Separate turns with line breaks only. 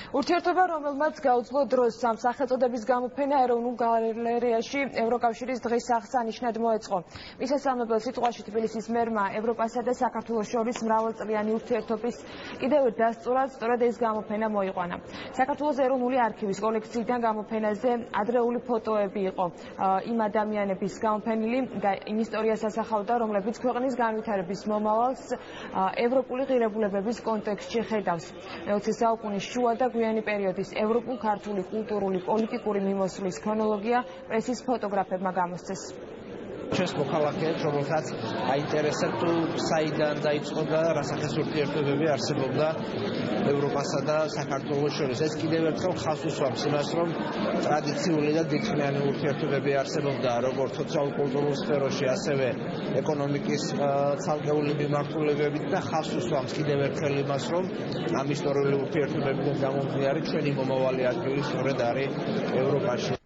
ურთიერთობა, რომელმაც გაუძლო დროს სახელწოდების გამოფენა ეროვნულ გალერეაში ევროკავშირის დღის აღსანიშნად მოეწყო. მისასალმებელ სიტყვაში თბილისის მერმა ევროპასა და საქართველოს შორის მრავალწლიანი ურთიერთობის კიდევ ერთ დასტურად სწორედ ეს გამოფენა მოიყვანა. საქართველოს ეროვნული არქივის კოლექციიდან გამოფენაზე ადრეული ფოტოები იყო იმ ადამიანების გამოფენილი და იმ ისტორიას ასახავდა, რომლებიც ქვეყნის განვითარების მომავალს ევროპული ღირებულებების კონტექსტში ხედავს. მე-20 საუკუნის შუა და გვიანი პერიოდის ევროპულ-ქართული კულტურული პოლიტიკური მიმოსვლის ქრონოლოგია პრესის ფოტოგრაფებმა გამოსცეს.
Ჩვენს მოქალაქეებს, რომელთაც აინტერესებთ თუ საიდან დაიწყო და რა სახის ურთიერთობები არსებობდა ევროპასა და საქართველოს შორის. ეს კიდევ ერთხელ ხაზს უსვამს იმას, რომ ტრადიციული და დიდხნიანი ურთიერთობები არსებობდა როგორც სოციალურ-კულტურულ სფეროში, ასევე ეკონომიკის ცალკეული მიმართულებებით და ხაზს უსვამს კიდევ ერთხელ იმას, რომ ამ ისტორიული ურთიერთობებიდან გამომდინარე ჩვენი მომავალი ადგილი სწორედ არის ევროპაში.